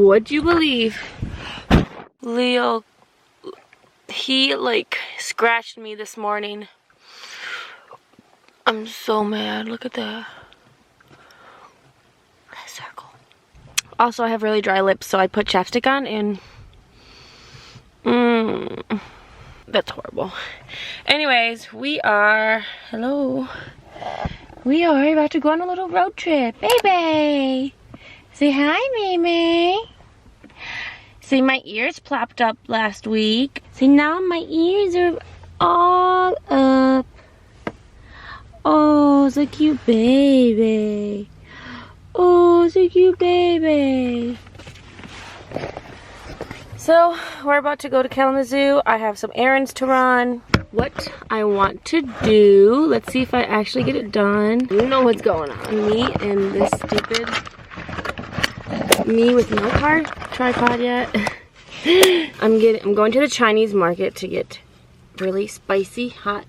Would you believe Leo, he like scratched me this morning. I'm so mad. Look at that. That circle. Also, I have really dry lips, so I put chapstick on and that's horrible. Anyways, we are about to go on a little road trip. Baby! Say hi, Mimi. See, my ears plopped up last week. See, now my ears are all up. Oh, so cute baby. Oh, so cute baby. So, we're about to go to Kalamazoo. I have some errands to run. What I want to do, let's see if I actually get it done. You know what's going on. Me and this stupid, me with no tripod yet. I'm going to the Chinese market to get really spicy, hot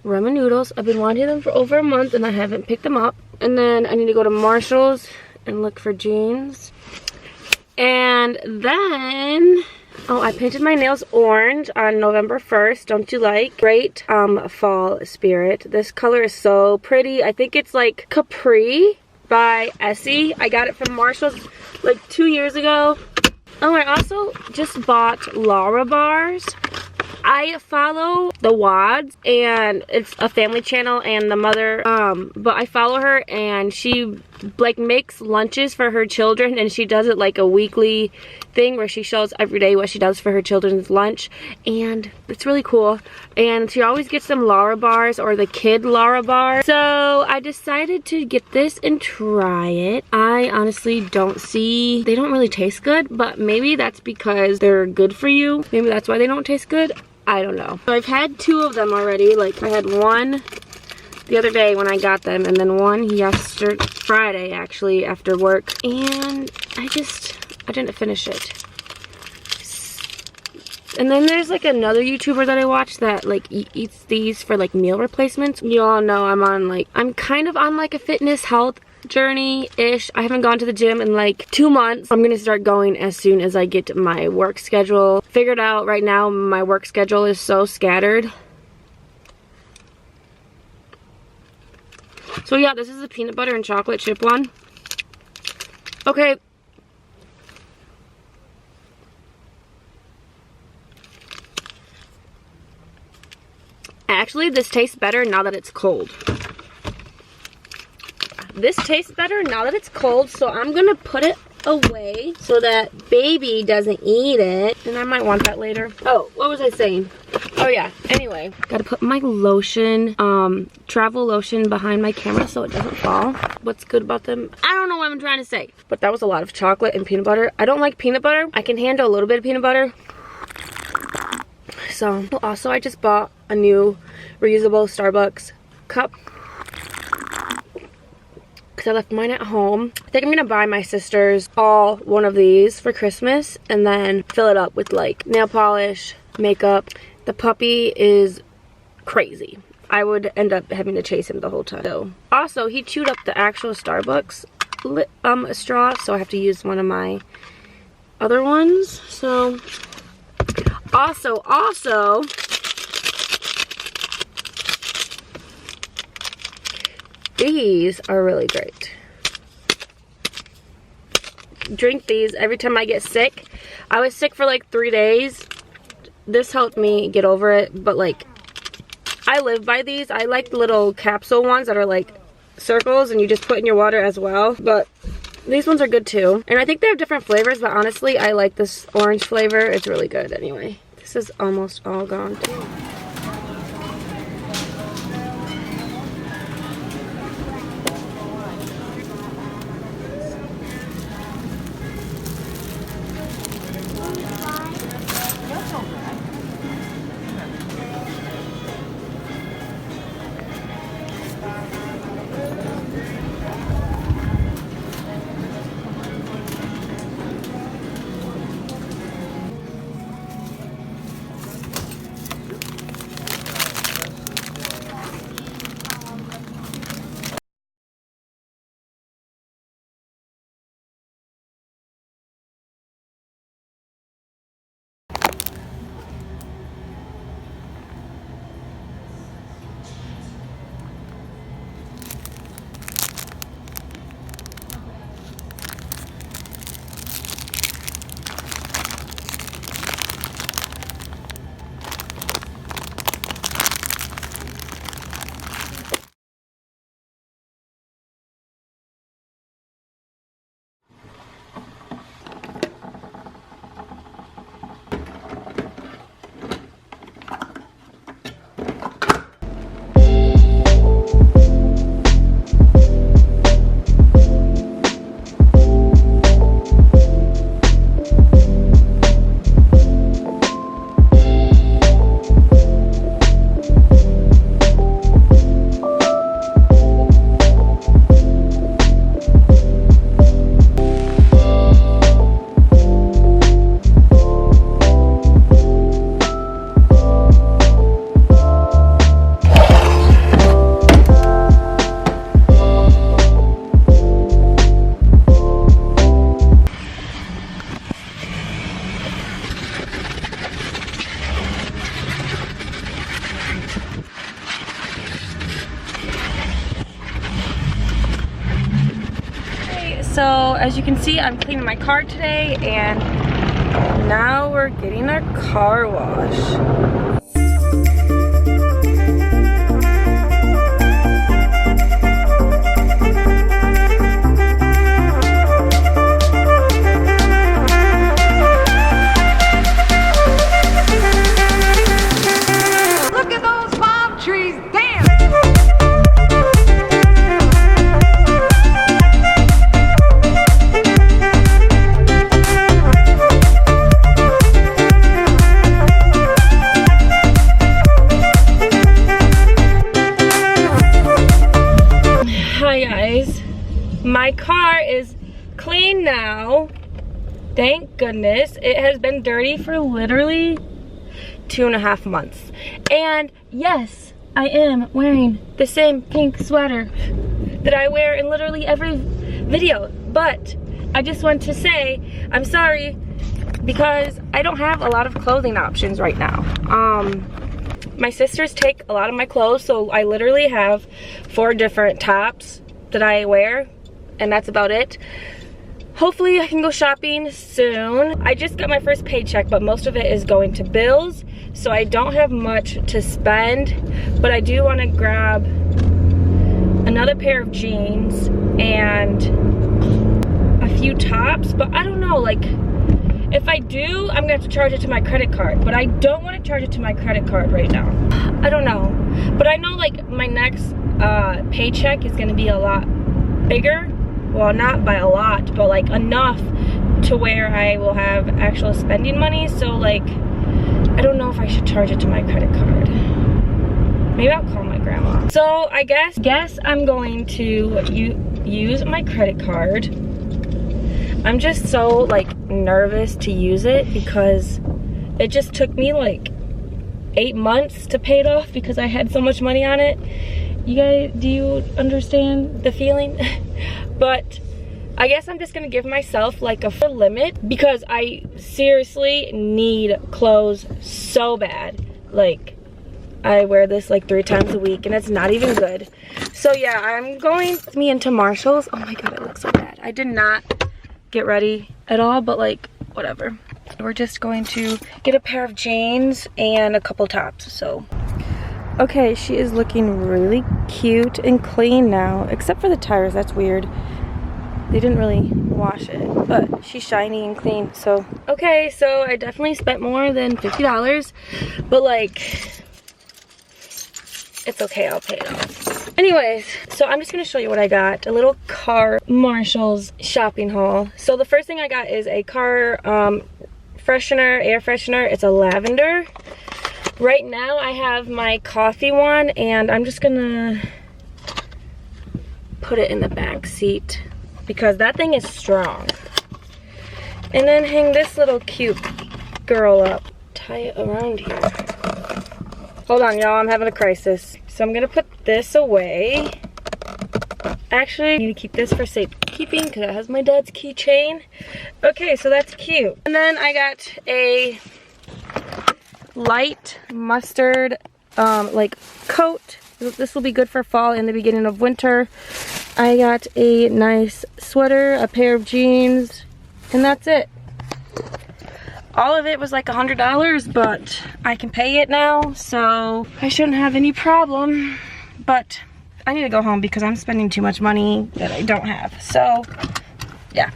ramen noodles. I've been wanting them for over a month and I haven't picked them up. And then I need to go to Marshmallows and look for jeans. And then, oh, I painted my nails orange on November 1st. Don't you like? Great fall spirit. This color is so pretty. I think it's like Capri by Essie. I got it from Marshall's like 2 years ago. Oh, I also just bought Laura bars. I follow the Wads, and it's a family channel, and the mother, but I follow her, and she like makes lunches for her children, and she does it like a weekly thing where she shows every day what she does for her children's lunch, and it's really cool. And she always gets some Laura bars or the kid Laura bars. So I decided to get this and try it. I honestly don't see, they don't really taste good, but maybe that's because they're good for you. Maybe that's why they don't taste good. I don't know. So I've had 2 of them already. Like I had one the other day when I got them, and then one Friday actually after work, and I didn't finish it. And then there's like another YouTuber that I watch that like eats these for like meal replacements. You all know I'm kind of on like a fitness health journey-ish. I haven't gone to the gym in like 2 months. I'm gonna start going as soon as I get my work schedule figured out. Right now my work schedule is so scattered. So yeah, this is the peanut butter and chocolate chip one. Okay. Actually, this tastes better now that it's cold. This tastes better now that it's cold, so I'm gonna put it away so that baby doesn't eat it. And I might want that later. Oh, what was I saying? Oh yeah, anyway, gotta put my lotion, travel lotion behind my camera so it doesn't fall. What's good about them? I don't know what I'm trying to say, but that was a lot of chocolate and peanut butter. I don't like peanut butter. I can handle a little bit of peanut butter. So, also I just bought a new reusable Starbucks cup. I left mine at home. I think I'm gonna buy my sisters all one of these for Christmas and then fill it up with like nail polish, makeup. The puppy is crazy. I would end up having to chase him the whole time. So, also, he chewed up the actual Starbucks straw, so I have to use one of my other ones. So, also, these are really great. Drink these every time I get sick. I was sick for like 3 days. This helped me get over it, but like I live by these. I like the little capsule ones that are like circles and you just put in your water as well, but these ones are good too. And I think they have different flavors, but honestly I like this orange flavor. It's really good anyway. This is almost all gone too. so as you can see, I'm cleaning my car today, and now we're getting our car wash. My car is clean now. Thank goodness. It has been dirty for literally 2.5 months. And yes, I am wearing the same pink sweater that I wear in literally every video. But I just want to say I'm sorry because I don't have a lot of clothing options right now. My sisters take a lot of my clothes, so I literally have 4 different tops that I wear, and that's about it. Hopefully I can go shopping soon. I just got my first paycheck, but most of it is going to bills, so I don't have much to spend, but I do want to grab another pair of jeans and a few tops, but I don't know, like, if I do, I'm gonna have to charge it to my credit card, but I don't want to charge it to my credit card right now. I don't know, but I know like my next paycheck is gonna be a lot bigger. Well, not by a lot, but like enough to where I will have actual spending money. So like, I don't know if I should charge it to my credit card. Maybe I'll call my grandma. So I guess I'm going to use my credit card. I'm just so like nervous to use it because it just took me like 8 months to pay it off because I had so much money on it. You guys, do you understand the feeling? But I guess I'm just gonna give myself like a full limit because I seriously need clothes so bad. Like, I wear this like 3 times a week and it's not even good. So yeah, I'm going into Marshmallows. Oh my god, it looks so bad. I did not get ready at all, but like, whatever. We're just going to get a pair of jeans and a couple tops, so. Okay, she is looking really cute and clean now, except for the tires. That's weird. They didn't really wash it, but she's shiny and clean, so. Okay, so I definitely spent more than $50, but like, it's okay, I'll pay it off. Anyways, so I'm just gonna show you what I got. A little car Marshalls shopping haul. So the first thing I got is a car freshener, air freshener. It's a lavender. Right now I have my coffee one, and I'm just gonna put it in the back seat because that thing is strong. And then hang this little cute girl up. Tie it around here. Hold on, y'all, I'm having a crisis. So I'm gonna put this away. Actually, I need to keep this for safekeeping because it has my dad's keychain. Okay, so that's cute. And then I got a light mustard like coat. This will be good for fall and the beginning of winter. I got a nice sweater, a pair of jeans, and that's it. All of it was like $100, but I can pay it now, so I shouldn't have any problem. But I need to go home because I'm spending too much money that I don't have. So, yeah.